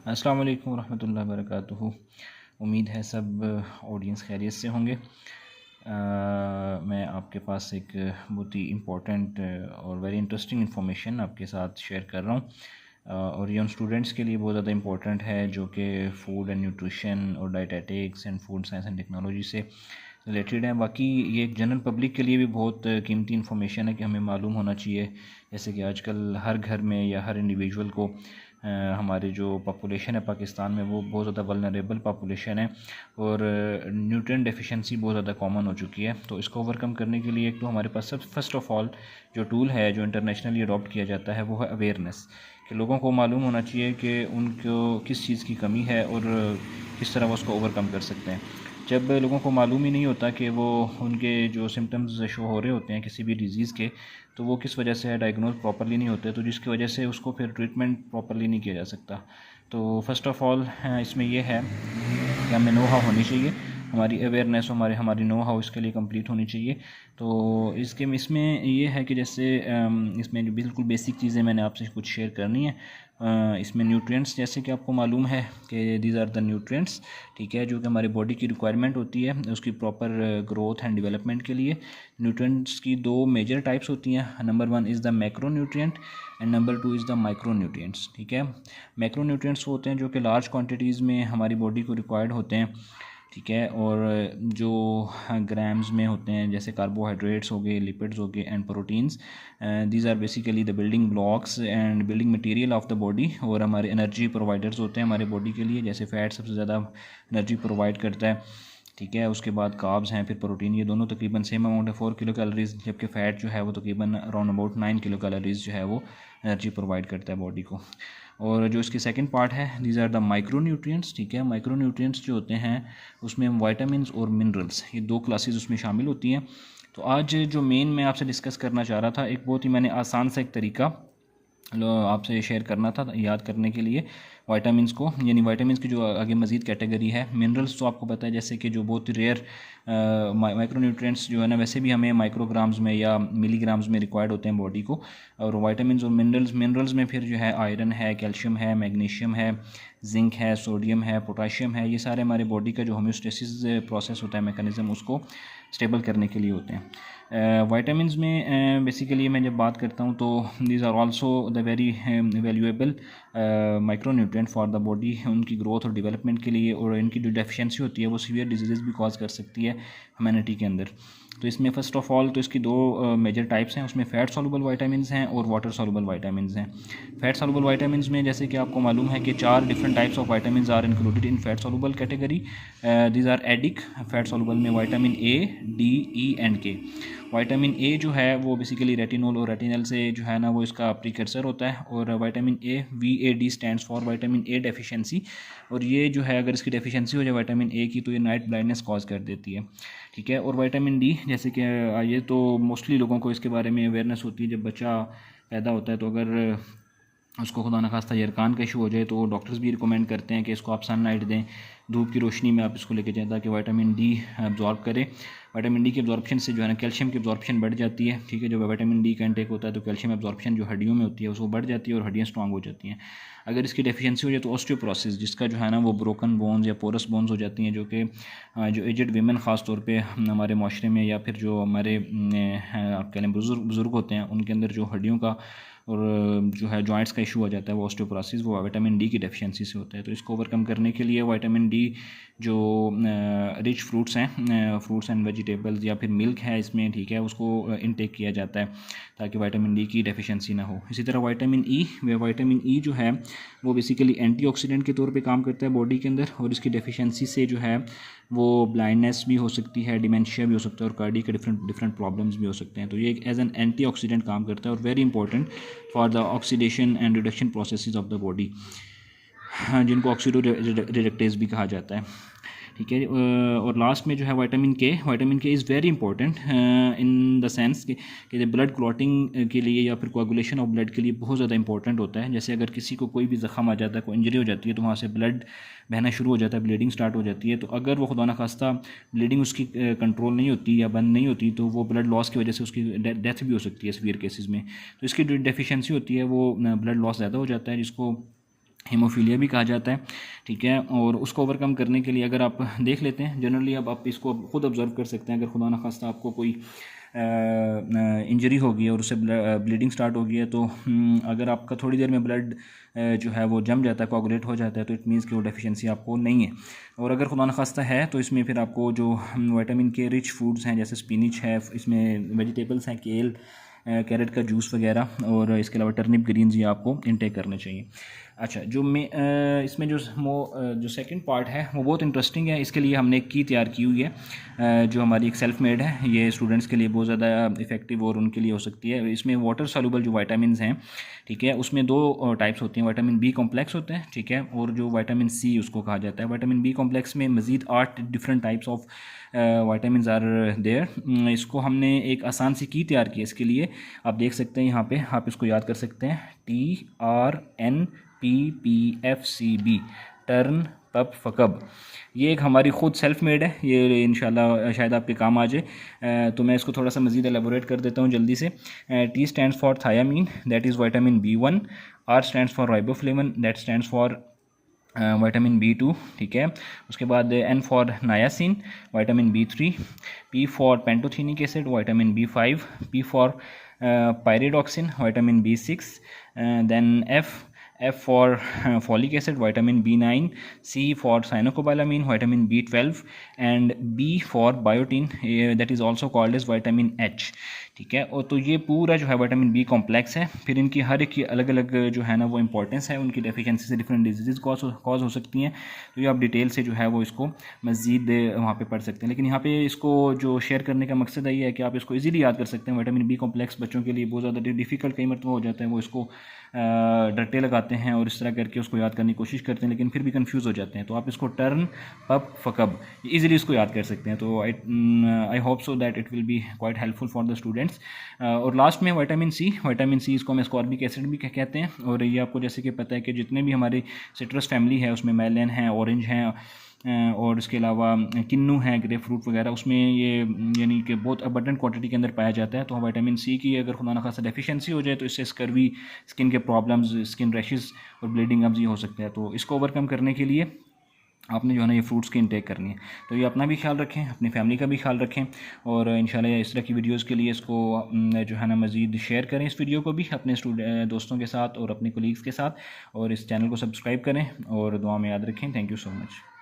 अस्सलाम वालेकुम रहमतुल्लाहि व बरकातुहू। उम्मीद है सब ऑडियंस खैरियत से होंगे। मैं आपके पास एक बहुत ही इम्पोर्टेंट और वेरी इंटरेस्टिंग इन्फॉर्मेशन आपके साथ शेयर कर रहा हूँ और ये उन स्टूडेंट्स के लिए बहुत ज़्यादा इम्पोर्टेंट है जो कि फ़ूड एंड न्यूट्रिशन और dietetics and food science and technology से रिलेटेड है। बाकी ये एक जनरल पब्लिक के लिए भी बहुत कीमती इन्फॉर्मेशन है कि हमें मालूम होना चाहिए। जैसे कि आजकल हर घर में या हर इंडिविजुअल को हमारी जो पॉपुलेशन है पाकिस्तान में वो बहुत ज़्यादा वल्नरेबल पॉपुलेशन है और न्यूट्रिएंट डेफिशिएंसी बहुत ज़्यादा कॉमन हो चुकी है। तो इसको ओवरकम करने के लिए एक तो हमारे पास सब फर्स्ट ऑफ़ ऑल जो टूल है जो इंटरनेशनली अडॉप्ट किया जाता है वो है अवेयरनेस, कि लोगों को मालूम होना चाहिए कि उनको किस चीज़ की कमी है और किस तरह वो उसको ओवरकम कर सकते हैं। जब लोगों को मालूम ही नहीं होता कि वो उनके जो सिम्टम्स शो हो रहे होते हैं किसी भी डिज़ीज़ के, तो वो किस वजह से डायग्नोज प्रॉपर्ली नहीं होते, तो जिसकी वजह से उसको फिर ट्रीटमेंट प्रॉपर्ली नहीं किया जा सकता। तो फर्स्ट ऑफ़ ऑल इसमें यह है कि हमें नो हाउ होनी चाहिए, हमारी अवेयरनेस हमारी नो हाउ इसके लिए कंप्लीट होनी चाहिए। तो इसमें ये है कि जैसे इसमें जो बिल्कुल बेसिक चीज़ें मैंने आपसे कुछ शेयर करनी है। इसमें न्यूट्रिएंट्स, जैसे कि आपको मालूम है कि दीज आर द न्यूट्रिएंट्स, ठीक है, जो कि हमारी बॉडी की रिक्वायरमेंट होती है उसकी प्रॉपर ग्रोथ एंड डेवलपमेंट के लिए। न्यूट्रिएंट्स की दो मेजर टाइप्स होती हैं। Number 1 is the macro nutrient and number 2 is the micro nutrients, ठीक है। मैक्रो न्यूट्रिएंट्स होते हैं जो कि लार्ज क्वांटिटीज़ में हमारी बॉडी को रिक्वायर्ड होते हैं, ठीक है, और जो ग्राम्स में होते हैं, जैसे कार्बोहाइड्रेट्स हो गए, लिपिड्स हो गए and proteins. These are basically the building blocks and building material of the body, और हमारे एनर्जी प्रोवाइडर्स होते हैं हमारे बॉडी के लिए। जैसे फ़ैट सबसे ज़्यादा एनर्जी प्रोवाइड करता है, ठीक है, उसके बाद कार्ब्स हैं, फिर प्रोटीन। ये दोनों तकरीबन सेम अमाउंट है 4 किलो कैलोरीज, जबकि फ़ैट जो है वो तकरीबन अराउंड अबाउट 9 किलो कैलोरीज जो है वो एनर्जी प्रोवाइड करता है बॉडी को। और जो इसकी सेकंड पार्ट है, these are the micro nutrients, ठीक है। माइक्रो न्यूट्रिएंट्स जो होते हैं उसमें वाइटामिन और मिनरल्स, ये दो क्लासेस उसमें शामिल होती हैं। तो आज जो मेन मैं आपसे डिस्कस करना चाह रहा था, एक बहुत ही मैंने आसान सा एक तरीका आपसे शेयर करना था याद करने के लिए वाइटामिन को, यानी वाइटामिन की जो आगे मज़ीद कैटेगरी है। मिनरल्स तो आपको पता है जैसे कि जो बहुत ही रेयर माइक्रो न्यूट्रिएंट्स जो है ना, वैसे भी हमें माइक्रोग्राम्स में या मिलीग्राम्स में रिक्वायर्ड होते हैं बॉडी को। और वाइटामिन और मिनरल्स में फिर जो है आयरन है, कैल्शियम है, मैग्नीशियम है, जिंक है, सोडियम है, पोटाशियम है। ये सारे हमारे बॉडी का जो होम्योस्टेसिस प्रोसेस होता है, मैकेनिज़्म, उसको स्टेबल करने के लिए होते हैं। वाइटामिन में बेसिकली मैं जब बात करता हूँ तो these are also the very valuable micro nutrient for the body, उनकी ग्रोथ और डेवलपमेंट के लिए। और इनकी जो डेफिशिएंसी होती है वो सीवियर डिजीज़ भी कॉज कर सकती है ह्यूमैनिटी के अंदर। तो इसमें फ़र्स्ट ऑफ़ ऑल तो इसकी दो मेजर टाइप्स हैं, उसमें फ़ैट सॉल्युबल वाइटामिन्स हैं और वाटर सॉल्युबल वाइटामिन्स हैं। फ़ैट सॉल्युबल वाइटामिन्स में जैसे कि आपको मालूम है कि 4 different types of vitamins are included in fat soluble category. These are ADEK fat soluble में vitamin A, D, E and K. Vitamin A जो है वो बेसिकली रेटिनोल और रेटिनल से जो है ना वो इसका प्रीकर्सर होता है। और vitamin A, VAD stands for vitamin A deficiency. और ये जो है अगर इसकी डेफिशिएंसी हो जाए वाइटामिन ए की तो ये नाइट ब्लाइंडनेस कॉज कर देती है, ठीक है। और वाइटामिन डी, जैसे कि ये तो मोस्टली लोगों को इसके बारे में अवेयरनेस होती है। जब बच्चा पैदा होता है तो अगर उसको खुदा न खास्ता यरकान का इशू हो जाए तो डॉक्टर्स भी रिकमेंड करते हैं कि इसको आप सनलाइट दें, धूप की रोशनी में आप इसको लेके जाएं ताकि वाइटामिन डी अब्जॉर्ब करे। वाइटामिन डी के अब्जॉर्प्शन से जो है ना कैल्शियम की अब्जॉर्प्शन बढ़ जाती है, ठीक है। जब वाइटामिन डी का इंटेक होता है तो कैल्शियम अब्जॉर्प्शन जो हड्डियों में होती है उसको बढ़ जाती है और हड्डियाँ स्ट्रॉन्ग हो जाती हैं। अगर इसकी डेफिशिएंसी हो जाए तो ऑस्टियोपोरोसिस, जिसका जो है ना वो ब्रोकन बोन्स या पोरस बोन्स हो जाती हैं, जो कि जो एजड वीमेन ख़ास तौर पे हमारे माशरे में या फिर जो हमारे आप कह लें बुज़ुर्ग होते हैं उनके अंदर जो हड्डियों का और जो है जॉइंट्स का इशू हो जाता है वो ऑस्टियोपोरोसिस, वो विटामिन डी की डेफिशिएंसी से होता है। तो इसको ओवरकम करने के लिए विटामिन डी जो रिच फ्रूट्स हैं, फ्रूट्स एंड वेजिटेबल्स या फिर मिल्क है इसमें, ठीक है, उसको इनटेक किया जाता है ताकि विटामिन डी की डेफिशिएंसी ना हो। इसी तरह विटामिन ई जो है वो बेसिकली एंटीऑक्सीडेंट के तौर पे काम करता है बॉडी के अंदर। और इसकी डेफिशिएंसी से जो है वो ब्लाइंडनेस भी हो सकती है, डिमेंशिया भी हो सकता है और कार्डियक के डिफरेंट प्रॉब्लम्स भी हो सकते हैं। तो ये एज एन एंटीऑक्सीडेंट काम करता है और very important for the oxidation and reduction processes of the body, जिनको ऑक्सीडो रिडक्टेज भी कहा जाता है, ठीक है। और लास्ट में जो है विटामिन के is very important in the sense कि ब्लड क्लॉटिंग के लिए या फिर कोआगुलेशन ऑफ ब्लड के लिए बहुत ज़्यादा इंपॉर्टेंट होता है। जैसे अगर किसी को कोई भी ज़ख़म आ जाता है, कोई इंजरी हो जाती है तो वहाँ से ब्लड बहना शुरू हो जाता है, ब्लीडिंग स्टार्ट हो जाती है। तो अगर वो खुदा न खास्ता ब्लीडिंग उसकी कंट्रोल नहीं होती या बंद नहीं होती तो वो ब्लड लॉस की वजह से उसकी डेथ भी हो सकती है सीवियर केसेस में। तो इसकी जो डेफिशिएंसी होती है वो ब्लड लॉस ज़्यादा हो जाता है, जिसको हीमोफीलिया भी कहा जाता है, ठीक है। और उसको ओवरकम करने के लिए अगर आप देख लेते हैं जनरली, अब आप इसको खुद ऑब्ज़र्व कर सकते हैं, अगर खुदा न खास्ता आपको कोई इंजरी हो गई है और उससे ब्लीडिंग स्टार्ट हो गई है, तो अगर आपका थोड़ी देर में ब्लड जो है वो जम जाता है, कोआगुलेट हो जाता है, तो इट मीन्स कि वो डेफिशिएंसी आपको नहीं है। और अगर खुदा न खास्ता है तो इसमें फिर आपको जो विटामिन के रिच फूड्स हैं, जैसे स्पिनिच है, इसमें वेजिटेबल्स हैं, केल, कैरेट का जूस वगैरह, और इसके अलावा टर्निप ग्रीन्स, ये आपको इनटेक करने चाहिए। अच्छा, जो इसमें जो सेकंड पार्ट है वो बहुत इंटरेस्टिंग है। इसके लिए हमने एक की तैयार की हुई है, जो हमारी एक सेल्फ मेड है। ये स्टूडेंट्स के लिए बहुत ज़्यादा इफेक्टिव और उनके लिए हो सकती है। इसमें वाटर सॉल्युबल जो विटामिन हैं, ठीक है, उसमें दो टाइप्स होती हैं। विटामिन बी कॉम्प्लेक्स होते हैं, ठीक है, और जो विटामिन सी उसको कहा जाता है। विटामिन बी कॉम्प्लेक्स में मज़ीद 8 different types of vitamin are there. इसको हमने एक आसान सी की तैयार की है। इसके लिए आप देख सकते हैं यहाँ पे, आप इसको याद कर सकते हैं, TRNPPFCB, टर्न पप फकब। ये एक हमारी ख़ुद सेल्फ मेड है, ये इंशाल्लाह शायद आपके काम आ जाए। तो मैं इसको थोड़ा सा मज़ीद एलेबोरेट कर देता हूँ जल्दी से। T stands for thiamine, that is vitamin B1। R stands for riboflavin, that stands for vitamin B2, ठीक है। उसके बाद N for niacin, vitamin B3। P for pantothenic acid, vitamin B5। P for pyridoxine, vitamin B6। Then F for folic acid, vitamin B9, C for cyanocobalamin, vitamin B12, and B for biotin, that is also called as vitamin H, ठीक है। और तो ये पूरा जो है vitamin B complex है। फिर इनकी हर एक की अलग अलग जो है ना वो इंपॉर्टेंस है, उनकी डेफिशिएंसी से डिफरेंट डिजीज़ कॉज हो सकती हैं। तो ये आप डिटेल से जो है वो इसको मज़ीद वहाँ पे पढ़ सकते हैं। लेकिन यहाँ पे इसको जो शेयर करने का मकसद ये है कि आप इसको इजीली याद कर सकते हैं। विटामिन बी कॉम्प्लेक्स बच्चों के लिए बहुत ज़्यादा डिफ़िकल्ट कई मरतबा हो जाता है, वो इसको रट्टे लगाते हैं और इस तरह करके उसको याद करने की कोशिश करते हैं, लेकिन फिर भी कंफ्यूज हो जाते हैं। तो आप इसको टर्न पप फकब इजीली इसको याद कर सकते हैं। तो I hope so that it will be quite helpful for the students. और लास्ट में विटामिन सी इसको हम एस्कॉर्बिक एसिड भी कहते हैं। और ये आपको जैसे कि पता है कि जितने भी हमारी सिट्रस फैमिली है उसमें मेलन है, ऑरेंज है, और इसके अलावा किन्नू है, ग्रेप फ्रूट वगैरह, उसमें ये यानी कि बहुत अबंडेंट क्वांटिटी के अंदर पाया जाता है। तो विटामिन सी की अगर खुदा न खासा डेफिशिएंसी हो जाए तो इससे स्कर्वी, स्किन के प्रॉब्लम्स, स्किन रैशेस और ब्लीडिंग अब ये हो सकते हैं। तो इसको ओवरकम करने के लिए आपने जो है ना ये फ्रूट्स की इंटेक करनी है। तो ये अपना भी ख्याल रखें, अपनी फैमिली का भी ख्याल रखें, और इंशाल्लाह इस तरह की वीडियोस के लिए इसको जो है ना मज़ीद शेयर करें इस वीडियो को भी अपने दोस्तों के साथ और अपने कोलीग्स के साथ, और इस चैनल को सब्सक्राइब करें और दुआ में याद रखें। Thank you so much.